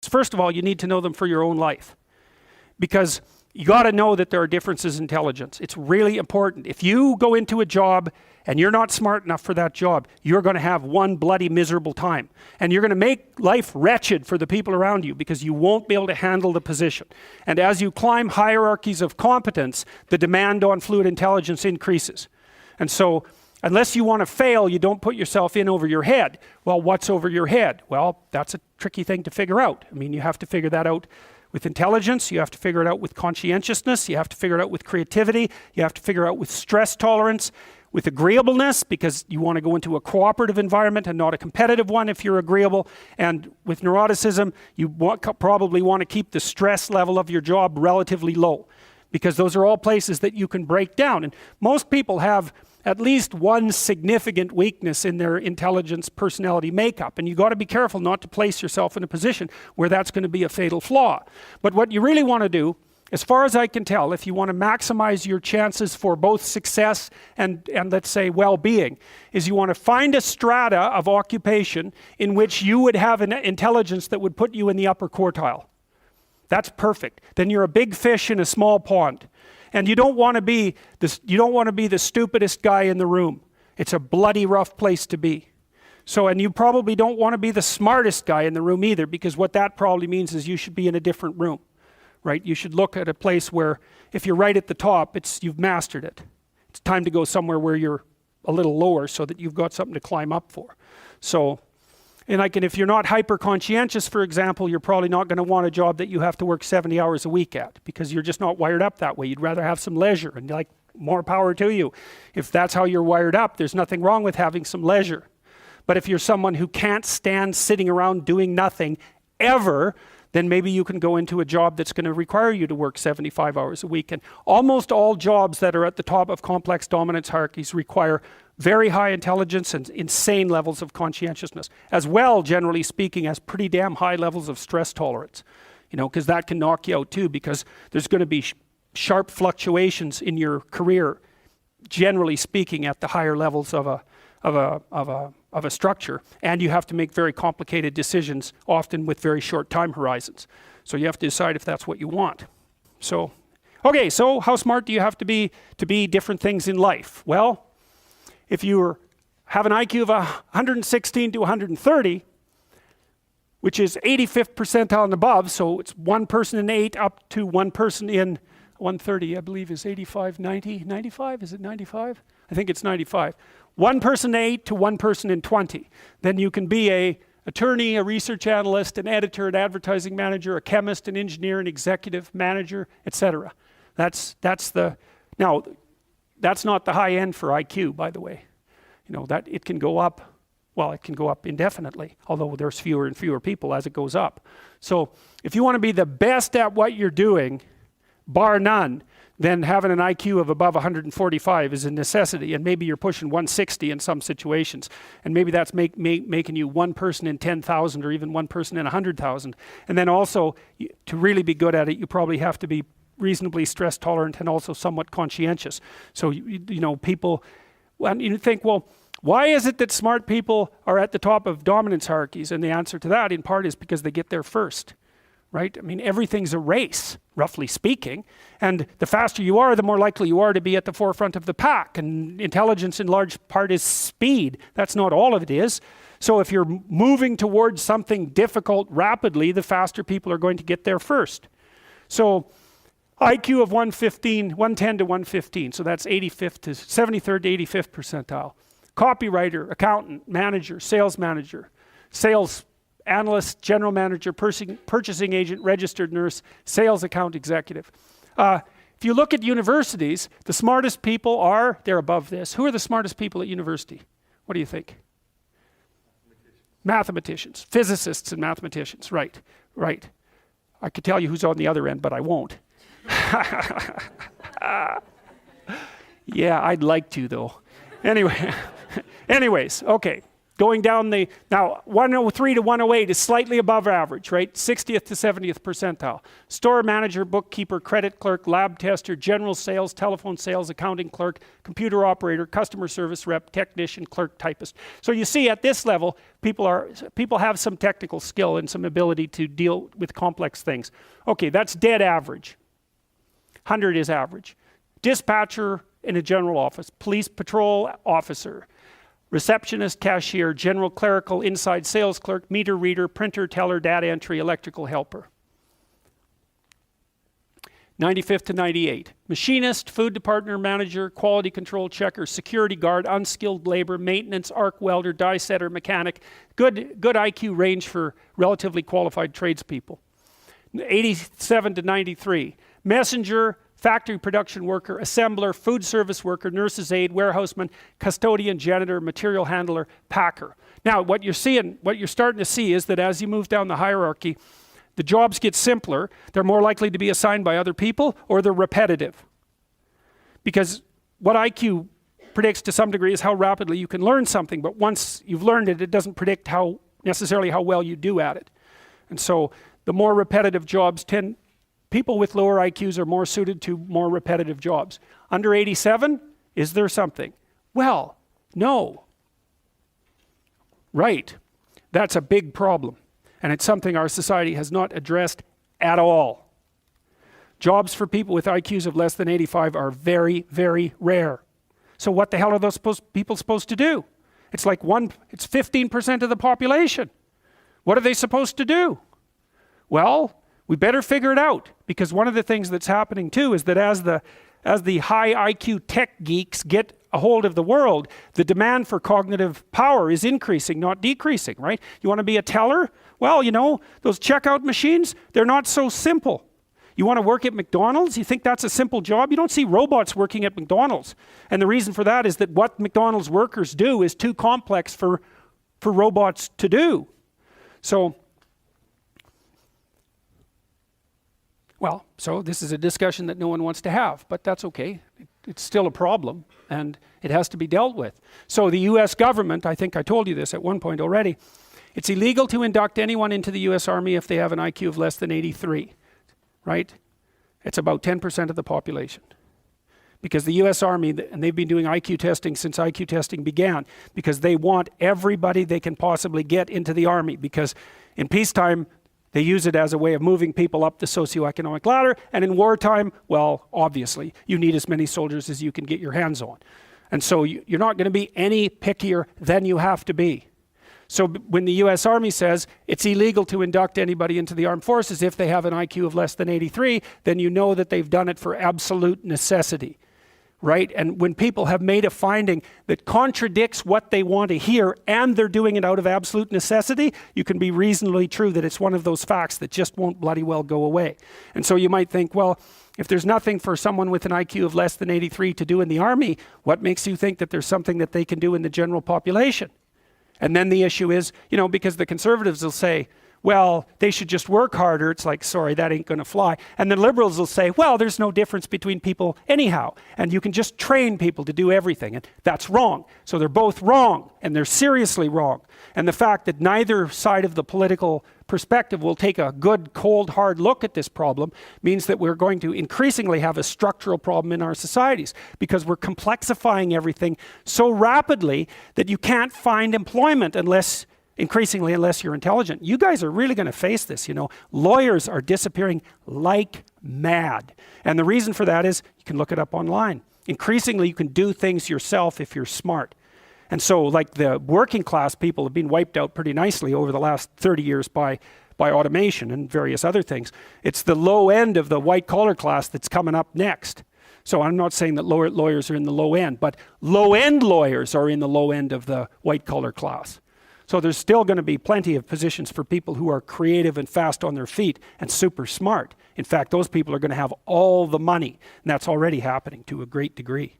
First of all, you need to know them for your own life. Because you got to know that there are differences in intelligence. It's really important. If you go into a job and you're not smart enough for that job, you're going to have one bloody miserable time. And you're going to make life wretched for the people around you because you won't be able to handle the position. And as you climb hierarchies of competence, the demand on fluid intelligence increases. And so, unless you want to fail, you don't put yourself in over your head. Well, what's over your head? Well, that's a tricky thing to figure out. I mean, you have to figure that out with intelligence, you have to figure it out with conscientiousness, you have to figure it out with creativity, you have to figure out with stress tolerance, with agreeableness, because you want to go into a cooperative environment and not a competitive one if you're agreeable, and with neuroticism, you probably want to keep the stress level of your job relatively low, because those are all places that you can break down. And most people have at least one significant weakness in their intelligence personality makeup, and you got to be careful not to place yourself in a position where that's going to be a fatal flaw. But what you really want to do, as far as I can tell, if you want to maximize your chances for both success and let's say well-being, is you want to find a strata of occupation in which you would have an intelligence that would put you in the upper quartile. That's perfect. Then you're a big fish in a small pond. And you don't want to be the stupidest guy in the room. It's a bloody rough place to be. So, and you probably don't want to be the smartest guy in the room either, because what that probably means is you should be in a different room, right? You should look at a place where if you're right at the top, you've mastered it. It's time to go somewhere where you're a little lower so that you've got something to climb up for. So, and if you're not hyper conscientious, for example, you're probably not going to want a job that you have to work 70 hours a week at, because you're just not wired up that way. You'd rather have some leisure, and like, more power to you. If that's how you're wired up, there's nothing wrong with having some leisure. But if you're someone who can't stand sitting around doing nothing ever, then maybe you can go into a job that's going to require you to work 75 hours a week. And almost all jobs that are at the top of complex dominance hierarchies require very high intelligence and insane levels of conscientiousness, as well, generally speaking, as pretty damn high levels of stress tolerance. You know, because that can knock you out too, because there's going to be sharp fluctuations in your career, generally speaking, at the higher levels of a structure, and you have to make very complicated decisions, often with very short time horizons. So you have to decide if that's what you want. So, okay, so how smart do you have to be different things in life? Well, if you have an IQ of 116 to 130, which is 85th percentile and above, so it's one person in 8 up to one person in 130, I believe is 85, 90, 95, is it 95? I think it's 95. One person in 8 to one person in 20. Then you can be an attorney, a research analyst, an editor, an advertising manager, a chemist, an engineer, an executive manager, etc. Now, that's not the high end for IQ, by the way. You know, that it can go up, well, it can go up indefinitely, although there's fewer and fewer people as it goes up. So if you want to be the best at what you're doing, bar none, then having an IQ of above 145 is a necessity, and maybe you're pushing 160 in some situations, and maybe that's making you one person in 10,000 or even one person in 100,000. And then also, to really be good at it, you probably have to be reasonably stress tolerant and also somewhat conscientious. So, you know, people, when you think, well, why is it that smart people are at the top of dominance hierarchies? And the answer to that, in part, is because they get there first, right? I mean, everything's a race, roughly speaking, and the faster you are, the more likely you are to be at the forefront of the pack. And intelligence, in large part, is speed. That's not all of it is. So if you're moving towards something difficult rapidly, the faster people are going to get there first. So IQ of 110 to 115, so that's 75th to 73rd to 85th percentile. Copywriter, accountant, manager, sales analyst, general manager, purchasing agent, registered nurse, sales account executive. If you look at universities, the smartest people they're above this. Who are the smartest people at university? What do you think? Mathematicians, physicists and mathematicians, right. I could tell you who's on the other end, but I won't. Yeah, I'd like to though. Anyways, okay. Going down now 103 to 108 is slightly above average, right? 60th to 70th percentile. Store manager, bookkeeper, credit clerk, lab tester, general sales, telephone sales, accounting clerk, computer operator, customer service rep, technician, clerk, typist. So you see at this level, people have some technical skill and some ability to deal with complex things. Okay, that's dead average. 100 is average. Dispatcher in a general office, police patrol officer, receptionist, cashier, general clerical, inside sales clerk, meter reader, printer, teller, data entry, electrical helper. 95th to 98. Machinist, food department manager, quality control checker, security guard, unskilled labor, maintenance, arc welder, die setter, mechanic. Good IQ range for relatively qualified tradespeople. 87 to 93. Messenger, factory production worker, assembler, food service worker, nurse's aide, warehouseman, custodian, janitor, material handler, packer. Now, what you're starting to see is that as you move down the hierarchy, the jobs get simpler. They're more likely to be assigned by other people, or they're repetitive. Because what IQ predicts to some degree is how rapidly you can learn something, but once you've learned it, it doesn't predict necessarily how well you do at it. And so the more repetitive jobs people with lower IQs are more suited to more repetitive jobs. Under 87, is there something? Well, no. Right. That's a big problem. And it's something our society has not addressed at all. Jobs for people with IQs of less than 85 are very, very rare. So what the hell are those people supposed to do? It's 15% of the population. What are they supposed to do? Well, we better figure it out, because one of the things that's happening too is that as the high IQ tech geeks get a hold of the world, the demand for cognitive power is increasing, not decreasing, right? You want to be a teller? Well, those checkout machines, they're not so simple. You want to work at McDonald's? You think that's a simple job? You don't see robots working at McDonald's. And the reason for that is that what McDonald's workers do is too complex for robots to do. So this is a discussion that no one wants to have, but that's okay. It's still a problem, and it has to be dealt with. So the U.S. government, I think I told you this at one point already, it's illegal to induct anyone into the U.S. Army if they have an IQ of less than 83, right? It's about 10% of the population. Because the U.S. Army, and they've been doing IQ testing since IQ testing began, because they want everybody they can possibly get into the Army, because in peacetime, they use it as a way of moving people up the socioeconomic ladder, and in wartime, well, obviously, you need as many soldiers as you can get your hands on. And so you're not going to be any pickier than you have to be. So when the U.S. Army says it's illegal to induct anybody into the armed forces if they have an IQ of less than 83, then you know that they've done it for absolute necessity. Right? And when people have made a finding that contradicts what they want to hear, and they're doing it out of absolute necessity, you can be reasonably true that it's one of those facts that just won't bloody well go away. And so you might think, well, if there's nothing for someone with an IQ of less than 83 to do in the Army, what makes you think that there's something that they can do in the general population? And then the issue is, because the conservatives will say, well, they should just work harder. It's like, sorry, that ain't going to fly. And the liberals will say, well, there's no difference between people anyhow, and you can just train people to do everything. And that's wrong. So they're both wrong, and they're seriously wrong. And the fact that neither side of the political perspective will take a good, cold, hard look at this problem means that we're going to increasingly have a structural problem in our societies, because we're complexifying everything so rapidly that you can't find employment unless you're intelligent. You guys are really going to face this, Lawyers are disappearing like mad. And the reason for that is, you can look it up online. Increasingly, you can do things yourself if you're smart. And so, like, the working class people have been wiped out pretty nicely over the last 30 years by automation and various other things. It's the low end of the white collar class that's coming up next. So I'm not saying that lawyers are in the low end, but low end lawyers are in the low end of the white collar class. So there's still going to be plenty of positions for people who are creative and fast on their feet and super smart. In fact, those people are going to have all the money, and that's already happening to a great degree.